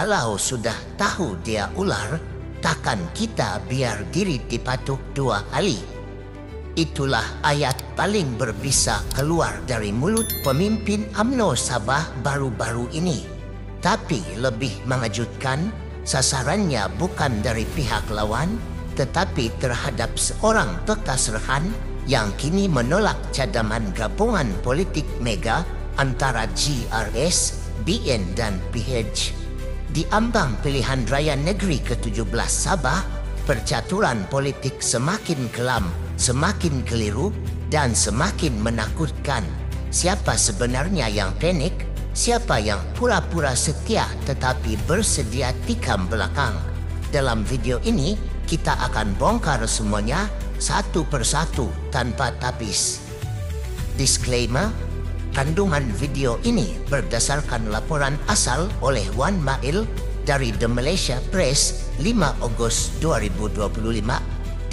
Kalau sudah tahu dia ular, takkan kita biar diri dipatuk 2 kali. Itulah ayat paling berbisa keluar dari mulut pemimpin UMNO Sabah baru-baru ini. Tapi lebih mengejutkan, sasarannya bukan dari pihak lawan, tetapi terhadap seorang bekas rekan yang kini menolak cadangan gabungan politik mega antara GRS, BN dan PH. Di ambang pilihan raya negeri ke-17 Sabah, percaturan politik semakin kelam, semakin keliru dan semakin menakutkan. Siapa sebenarnya yang panik? Siapa yang pura-pura setia tetapi bersedia tikam belakang? Dalam video ini, kita akan bongkar semuanya satu persatu tanpa tapis. Disclaimer, kandungan video ini berdasarkan laporan asal oleh Wan Mail dari The Malaysia Press 5 Ogos 2025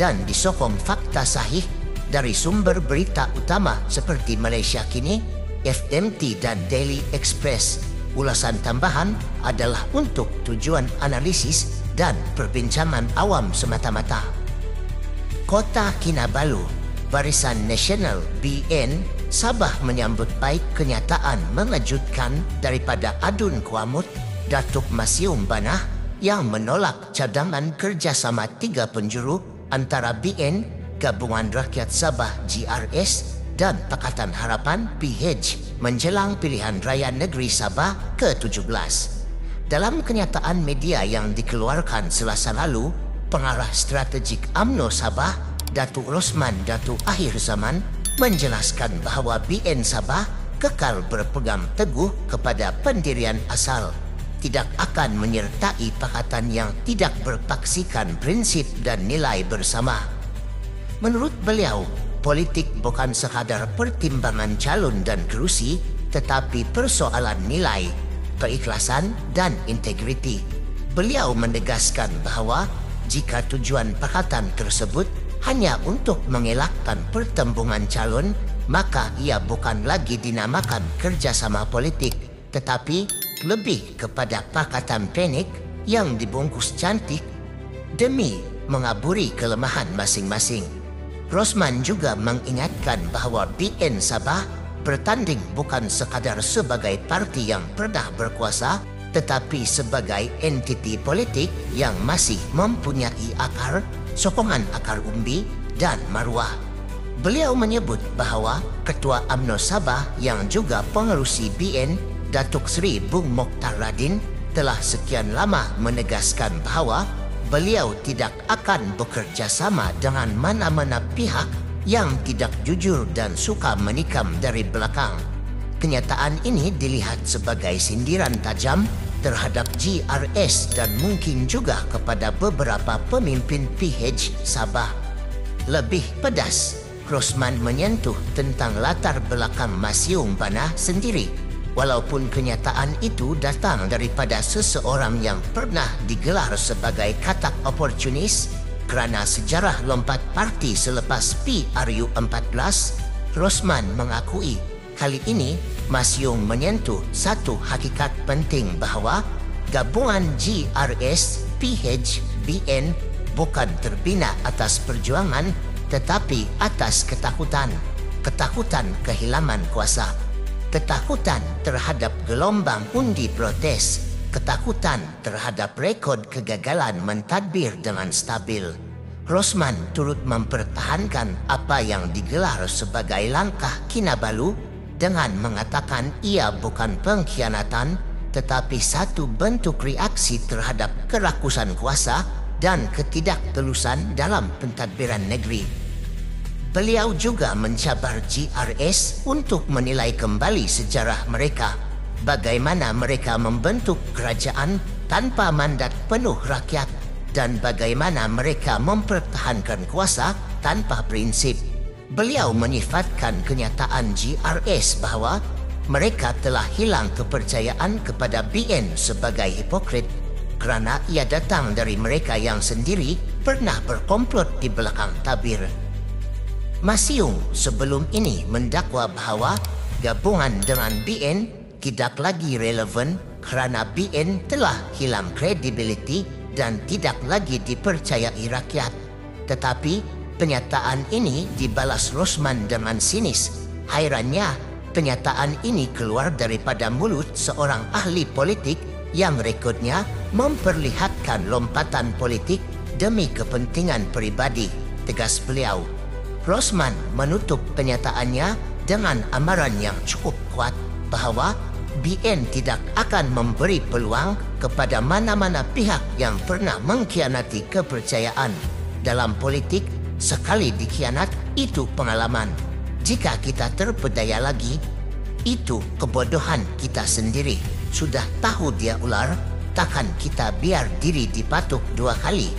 dan disokong fakta sahih dari sumber berita utama seperti Malaysia Kini, FMT dan Daily Express. Ulasan tambahan adalah untuk tujuan analisis dan perbincangan awam semata-mata. Kota Kinabalu, Barisan Nasional BN, Sabah menyambut baik kenyataan mengejutkan daripada Adun Kuamut, Datuk Masium Banah yang menolak cadangan kerjasama 3 penjuru antara BN, Gabungan Rakyat Sabah GRS dan Pakatan Harapan PH menjelang pilihan raya negeri Sabah ke-17. Dalam kenyataan media yang dikeluarkan Selasa lalu, Pengarah Strategik UMNO Sabah, Datuk Rosman Datuk Akhir Zaman, menjelaskan bahawa BN Sabah kekal berpegang teguh kepada pendirian asal, tidak akan menyertai pakatan yang tidak berpaksikan prinsip dan nilai bersama. Menurut beliau, politik bukan sekadar pertimbangan calon dan kerusi, tetapi persoalan nilai, keikhlasan dan integriti. Beliau menegaskan bahawa jika tujuan pakatan tersebut hanya untuk mengelakkan pertembungan calon, maka ia bukan lagi dinamakan kerjasama politik, tetapi lebih kepada pakatan panik yang dibungkus cantik demi mengaburi kelemahan masing-masing. Rosman juga mengingatkan bahawa BN Sabah bertanding bukan sekadar sebagai parti yang pernah berkuasa, tetapi sebagai entiti politik yang masih mempunyai akar, sokongan akar umbi dan maruah. Beliau menyebut bahawa Ketua UMNO Sabah yang juga pengerusi BN, Datuk Seri Bung Mokhtar Radin, telah sekian lama menegaskan bahawa beliau tidak akan bekerja sama dengan mana-mana pihak yang tidak jujur dan suka menikam dari belakang. Kenyataan ini dilihat sebagai sindiran tajam terhadap GRS dan mungkin juga kepada beberapa pemimpin PH Sabah. Lebih pedas, Rosman menyentuh tentang latar belakang Masium Banah sendiri. Walaupun kenyataan itu datang daripada seseorang yang pernah digelar sebagai katak oportunis kerana sejarah lompat parti selepas PRU14, Rosman mengakui kali ini Masium menyentuh satu hakikat penting bahawa gabungan GRS, PH, BN bukan terbina atas perjuangan tetapi atas ketakutan. Ketakutan kehilangan kuasa, ketakutan terhadap gelombang undi protes, ketakutan terhadap rekod kegagalan mentadbir dengan stabil. Rosman turut mempertahankan apa yang digelar sebagai langkah Kinabalu dengan mengatakan ia bukan pengkhianatan tetapi satu bentuk reaksi terhadap kerakusan kuasa dan ketidaktulusan dalam pentadbiran negeri. Beliau juga mencabar GRS untuk menilai kembali sejarah mereka, bagaimana mereka membentuk kerajaan tanpa mandat penuh rakyat dan bagaimana mereka mempertahankan kuasa tanpa prinsip. Beliau menyifatkan kenyataan GRS bahawa mereka telah hilang kepercayaan kepada BN sebagai hipokrit kerana ia datang dari mereka yang sendiri pernah berkomplot di belakang tabir. Masium sebelum ini mendakwa bahawa gabungan dengan BN tidak lagi relevan kerana BN telah hilang kredibiliti dan tidak lagi dipercayai rakyat. Tetapi pernyataan ini dibalas Rosman dengan sinis. Hairannya, pernyataan ini keluar daripada mulut seorang ahli politik yang rekodnya memperlihatkan lompatan politik demi kepentingan peribadi, tegas beliau. Rosman menutup pernyataannya dengan amaran yang cukup kuat bahawa BN tidak akan memberi peluang kepada mana-mana pihak yang pernah mengkhianati kepercayaan. Dalam politik, sekali dikhianat, itu pengalaman. Jika kita terpedaya lagi, itu kebodohan kita sendiri. Sudah tahu dia ular, takkan kita biar diri dipatuk 2 kali.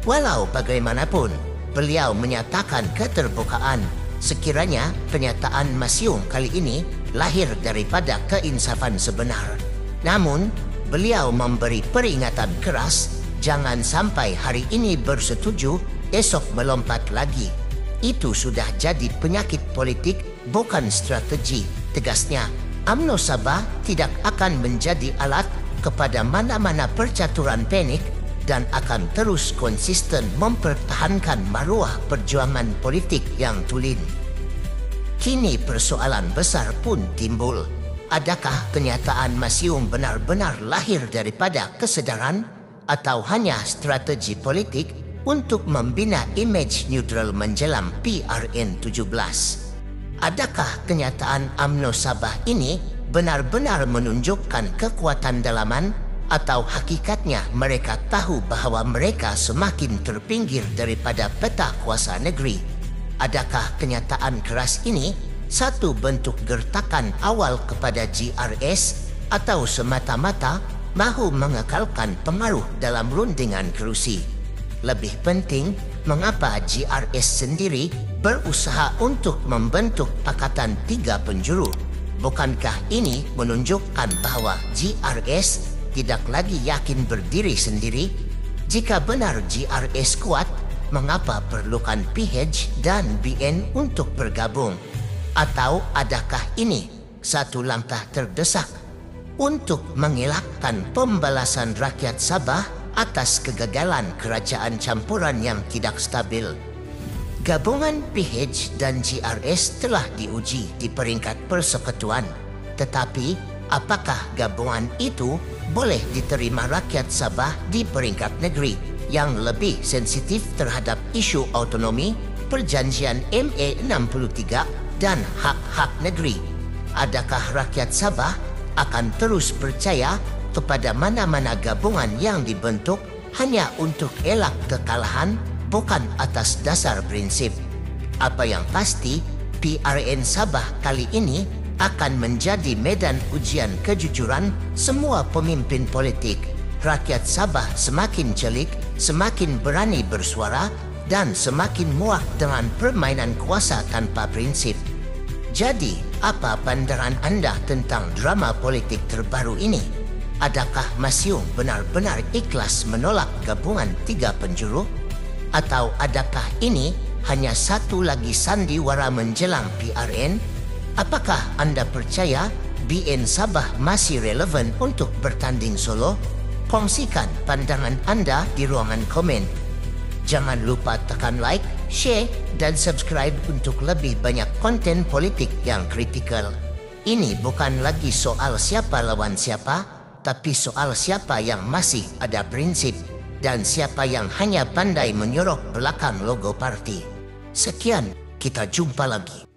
Walau bagaimanapun, beliau menyatakan keterbukaan sekiranya pernyataan Masyung kali ini lahir daripada keinsafan sebenar. Namun, beliau memberi peringatan keras, jangan sampai hari ini bersetuju, esok melompat lagi. Itu sudah jadi penyakit politik, bukan strategi. Tegasnya, UMNO Sabah tidak akan menjadi alat kepada mana-mana percaturan panik dan akan terus konsisten mempertahankan maruah perjuangan politik yang tulen. Kini persoalan besar pun timbul. Adakah pernyataan Masyung benar-benar lahir daripada kesedaran atau hanya strategi politik untuk membina imej neutral menjelang PRN 17? Adakah kenyataan UMNO Sabah ini benar-benar menunjukkan kekuatan dalaman atau hakikatnya mereka tahu bahawa mereka semakin terpinggir daripada peta kuasa negeri? Adakah kenyataan keras ini satu bentuk gertakan awal kepada GRS atau semata-mata mahu mengekalkan pengaruh dalam rundingan kerusi? Lebih penting, mengapa GRS sendiri berusaha untuk membentuk Pakatan 3 Penjuru? Bukankah ini menunjukkan bahawa GRS tidak lagi yakin berdiri sendiri? Jika benar GRS kuat, mengapa perlukan PH dan BN untuk bergabung? Atau adakah ini satu langkah terdesak untuk mengelakkan pembalasan rakyat Sabah atas kegagalan kerajaan campuran yang tidak stabil? Gabungan PH dan GRS telah diuji di peringkat persekutuan, tetapi apakah gabungan itu boleh diterima rakyat Sabah di peringkat negeri yang lebih sensitif terhadap isu autonomi, perjanjian MA 63 dan hak-hak negeri? Adakah rakyat Sabah akan terus percaya kepada mana-mana gabungan yang dibentuk hanya untuk elak kekalahan, bukan atas dasar prinsip? Apa yang pasti, PRN Sabah kali ini akan menjadi medan ujian kejujuran semua pemimpin politik. Rakyat Sabah semakin celik, semakin berani bersuara dan semakin muak dengan permainan kuasa tanpa prinsip. Jadi, apa pandangan anda tentang drama politik terbaru ini? Adakah Masyung benar-benar ikhlas menolak gabungan 3 penjuru? Atau adakah ini hanya satu lagi sandiwara menjelang PRN? Apakah anda percaya BN Sabah masih relevan untuk bertanding solo? Kongsikan pandangan anda di ruangan komen. Jangan lupa tekan like, share dan subscribe untuk lebih banyak konten politik yang kritikal. Ini bukan lagi soal siapa lawan siapa, tapi soal siapa yang masih ada prinsip dan siapa yang hanya pandai menyorok belakang logo parti. Sekian, kita jumpa lagi.